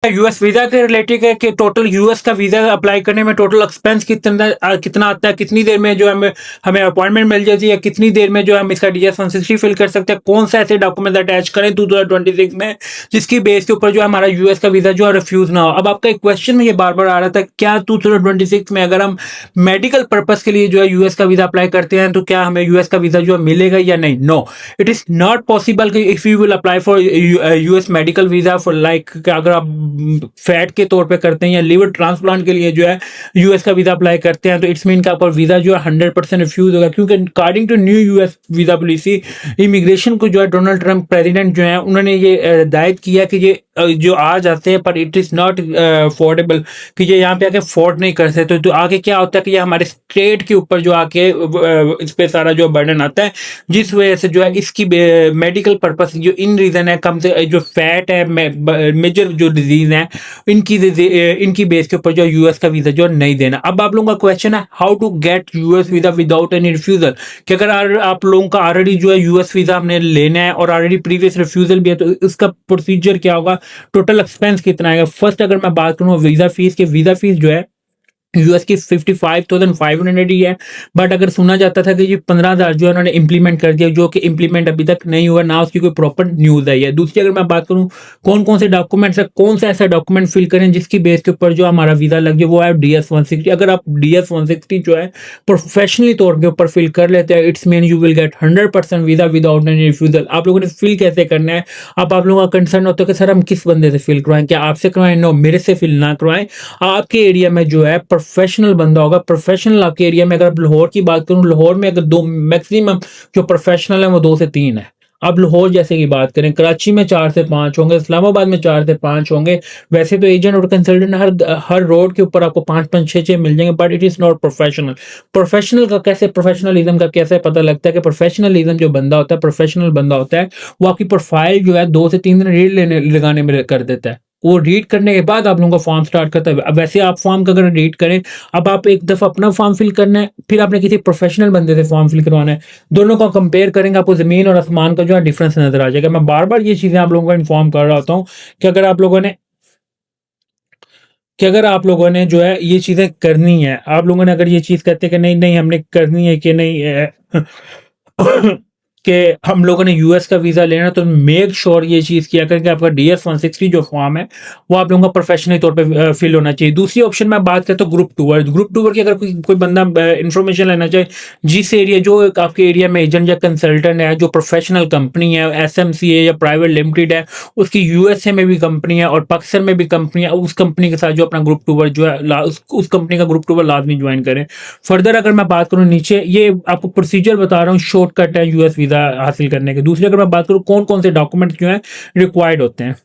US visa के related है कि टोटल यूएस का वीजा अप्लाई करने में टोटल एक्सपेंस कितना आता है, कितनी देर में जो है हमें अपॉइंटमेंट मिल जाती है, कितनी देर में जो हम इसका DS-160 फिल कर सकते हैं, कौन सा ऐसे डॉक्यूमेंट अटैच करें 2026 में जिसकी बेस के ऊपर जो है हमारा यूएस का वीजा जो है रिफ्यूज ना हो। अब आपका एक क्वेश्चन में ये बार बार आ रहा था, क्या 2026 में अगर हम मेडिकल पर्पज के लिए जो है यूएस का वीजा अप्लाई करते हैं तो क्या हमें यूएस का वीजा जो है मिलेगा या नहीं? No, it is not possible कि if you will apply for US medical visa for like अगर आप फैट के तौर पे करते हैं या लिवर ट्रांसप्लांट के लिए जो है यूएस का वीजा अप्लाई करते हैं तो इट्स मीन का आपका वीजा जो है 100% रिफ्यूज होगा, क्योंकि according to new US visa policy immigration को जो है डोनाल्ड ट्रंप प्रेसिडेंट जो है उन्होंने ये हिदायत किया कि ये जो आ जाते हैं पर इट इज नॉट अफोर्डेबल कि ये यहाँ पे आके अफोर्ड नहीं कर सकते। तो आगे क्या होता है कि ये हमारे स्टेट के ऊपर जो आके इस पे सारा जो बर्डन आता है, जिस वजह से जो है इसकी मेडिकल पर्पस जो इन रीजन है कम से जो फैट है मेजर जो डिजीज है इनकी बेस के ऊपर जो यूएस का वीजा जो नहीं देना। अब आप लोगों का क्वेश्चन है how to get US visa without any refusal, कि अगर आप लोगों का ऑलरेडी जो है यूएस वीजा हमने लेना है और ऑलरेडी प्रीवियस रिफ्यूजल भी है तो इसका प्रोसीजर क्या होगा, टोटल एक्सपेंस कितना आएगा। फर्स्ट अगर मैं बात करूँ वीजा फीस की, वीजा फीस जो है यूएस की 55,500 ही है, बट अगर सुना जाता था कि ये 15,000 जो है उन्होंने इंप्लीमेंट कर दिया, जो कि इंप्लीमेंट अभी तक नहीं हुआ ना, उसकी कोई प्रॉपर न्यूज आई है। दूसरी अगर मैं बात करूं कौन कौन से डॉक्यूमेंट्स है, कौन सा ऐसा डॉक्यूमेंट फिल करें जिसकी बेस के ऊपर जो हमारा वीजा लग जाए, वो है DS-160। अगर आप DS-160 जो है प्रोफेशनली तौर के ऊपर फिल कर लेते हैं it's mean you will get 100% visa without any refusal. आप लोगों ने फिल कैसे करना है, अब आप लोगों का कंसर्न होता है कि सर हम किस बंदे से फिल करवाएं, क्या आपसे करवाएं? नो, मेरे से फिल ना करवाएं। आपके एरिया में जो है प्रोफेशनल बंदा होगा, प्रोफेशनल आपके एरिया में, अगर आप लाहौर की बात करूं लाहौर में अगर दो मैक्सिमम जो प्रोफेशनल है वो 2 से 3 है। अब लाहौर जैसे की बात करें कराची में 4 से 5 होंगे, इस्लामाबाद में 4 से 5 होंगे। वैसे तो एजेंट और कंसल्टेंट हर रोड के ऊपर आपको 5-5 6-6 मिल जाएंगे, but it is not professional. Professional का कैसे, प्रोफेशनलिज्म का कैसे पता लगता है कि प्रोफेशनलिज्म जो बंदा होता है, प्रोफेशनल बंदा होता है, वो आपकी प्रोफाइल जो है 2 से 3 दिन रीड लगाने में कर देता है। वो रीड करने के बाद आप लोगों का फॉर्म स्टार्ट करता है। अब वैसे आप फॉर्म का अगर रीड करें, अब आप एक दफ़ा अपना फॉर्म फिल करना है, फिर आपने किसी प्रोफेशनल बंदे से फॉर्म फिल करवाना है, दोनों को कंपेयर करेंगे आपको ज़मीन और आसमान का जो है डिफरेंस नजर आ जाएगा। मैं बार बार ये चीज़ें आप लोगों को इन्फॉर्म कर रहा होता हूँ कि अगर आप लोगों ने जो है ये चीज़ें करनी है, आप लोगों ने अगर ये चीज़ कहते हैं कि नहीं नहीं हमने करनी है कि नहीं कि हम लोगों ने यूएस का वीज़ा लेना, तो मेक श्योर ये चीज़ किया करें कि आपका DS-160 जो फॉर्म है वो आप लोगों का प्रोफेशनली तौर पे फिल होना चाहिए। दूसरी ऑप्शन मैं बात करता हूँ ग्रुप टूर की। अगर कोई बंदा इन्फॉर्मेशन लेना चाहे, जिस एरिया जो आपके एरिया में एजेंट या कंसल्टेंट है, जो प्रोफेशनल कंपनी है, SMC है या प्राइवेट लिमिटेड है, उसकी यूएसए में भी कंपनी है और पाकिस्तान में भी कंपनी है, उस कंपनी के साथ जो अपना ग्रुप टूर जो है उस कंपनी का ग्रुप टूर लाजमी ज्वाइन करें। फर्दर अगर मैं बात करूँ नीचे, ये आपको प्रोसीजर बता रहा हूँ, शॉर्टकट है यूएस वीजा हासिल करने के। दूसरी अगर मैं बात करूं कौन कौन से डॉक्यूमेंट्स जो है रिक्वायर्ड होते हैं,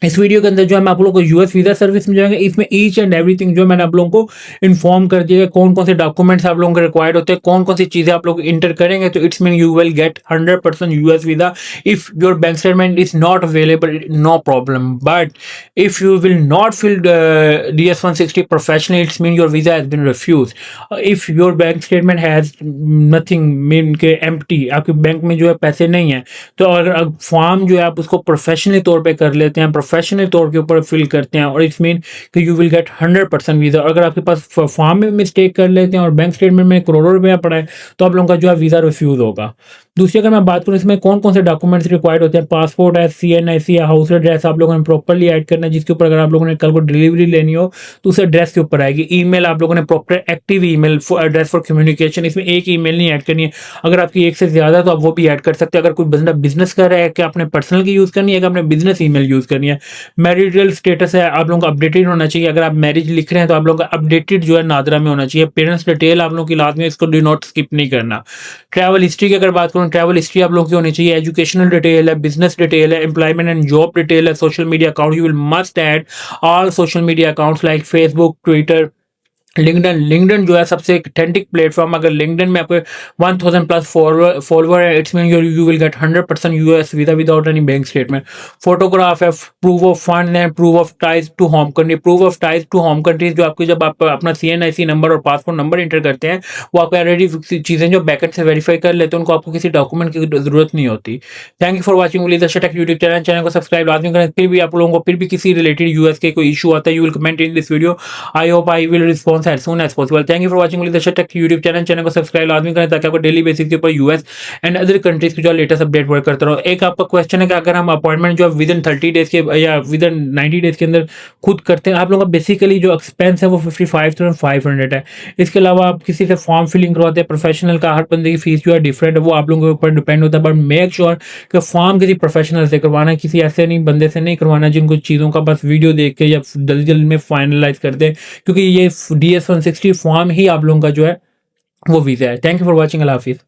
इस वीडियो के अंदर जो है मैं आप लोगों को यूएस वीजा सर्विस में जाएंगे, इसमें ईच एंड एवरीथिंग जो मैंने आप लोगों को इन्फॉर्म कर दिया कौन कौन से डॉक्यूमेंट्स आप लोगों को रिक्वायर्ड होते हैं, कौन कौन सी चीजें आप लोग इंटर करेंगे तो it's mean you will get 100% US visa. If your bank statement is not available, no problem, but if you will not fill DS-160 professionally it's mean your visa has been refuse. If your bank statement has nothing mean के empty, आपके bank में जो है पैसे नहीं है, तो अगर फॉर्म जो है आप उसको प्रोफेशनली तौर पर कर लेते हैं, प्रोफेशनल तौर के ऊपर फिल करते हैं और इट्स मीन कि यू विल गेट 100% वीजा। अगर आपके पास फॉर्म में मिस्टेक कर लेते हैं और बैंक स्टेटमेंट में करोड़ों रुपया पड़ा है तो आप लोगों का जो है वीजा रिफ्यूज होगा। दूसरी अगर मैं बात करूँ इसमें कौन कौन से डॉक्यूमेंट्स रिक्वायर्ड होते हैं, पासपोर्ट है, CNIC है, हाउस एड्रेस आप लोगों ने प्रॉपरली ऐड करना है, जिसके ऊपर अगर आप लोगों ने कल को डिलीवरी लेनी हो तो उस एड्रेस के ऊपर आएगी। ईमेल आप लोगों ने proper active email address for communication, इसमें एक ईमेल नहीं ऐड करनी है, अगर आपकी एक से ज्यादा तो आप वो भी ऐड कर सकते हैं। अगर कोई बंदा बिजनेस कर रहा है कि आपने पर्सनल की यूज करनी है कि आपने बिजनेस ईमेल यूज करनी है। मैरिटल स्टेटस है आप लोगों का अपडेटेड होना चाहिए, अगर आप मैरिज लिख रहे हैं तो आप लोगों का अपडेटेड जो है नादरा में होना चाहिए। पेरेंट्स डिटेल आप लोगों की लाजमी है, इसको डू नॉट स्किप नहीं करना। ट्रैवल हिस्ट्री की अगर बात करूँ, ट्रैवल हिस्ट्री आप लोगों की होनी चाहिए, एजुकेशनल डिटेल है, बिजनेस डिटेल है, एम्प्लॉयमेंट एंड जॉब डिटेल है, social media account, you will must add all social media accounts like Facebook, Twitter, LinkedIn जो है सबसे ऑथेंटिक प्लेटफॉर्म। अगर लिंक्डइन में आपके 1000 प्लस फॉलोवर है, it's mean you will get 100% US visa without any bank statement. Photograph है, proof of fund है, proof of ties to home country. Proof of ties to home country जो आपकी, जब आप अपना CNIC नंबर और passport number enter करते हैं, वो आपको ऑलरेडी चीज़ें जो बैकेंड से वेरीफाई कर लेते हैं, उनको आपको किसी डॉक्यूमेंट की जरूरत नहीं होती। Thank you for watching leadership tech YouTube channel को सब्सक्राइब लाजमी करें। फिर भी आप लोगों को फिर भी किसी रिलेटेड यूएस के कोई इशू आता है, you will comment in this video. I hope I will response as soon as possible. Thank you for watching leadership tech YouTube channel को सब्सक्राइब लाजमी करें ताकि आपको डेली बेसिस के ऊपर यूएस एंड अदर कंट्रीज की जो लेटेस्ट अपडेट वर्क करता रहो। एक आपका क्वेश्चन है कि अगर हम अपॉइंटमेंट जो विद इन 30 डेज के या विद इन 90 डेज के अंदर खुद करते हैं, आप लोगों का बेसिकली जो एक्सपेंस है वो 55,500 है। इसके अलावा आप किसी से फॉर्म फिलिंग करवाते हैं प्रोफेशनल का, हर बंदे की फीस जो है डिफरेंट है, वो आप लोगों के ऊपर डिपेंड होता है। बट मेक श्योर कि फॉर्म किसी प्रोफेशनल से करवाना है, किसी ऐसे नहीं बंदे से नहीं करवाना जिनको चीज़ों का बस वीडियो देख के या जल्दी जल्दी में फाइनलाइज कर दे, क्योंकि ये DS-160 फॉर्म ही आप लोगों का जो है वो वीज़ा है। Thank you for watching. अल्लाह हाफिज़।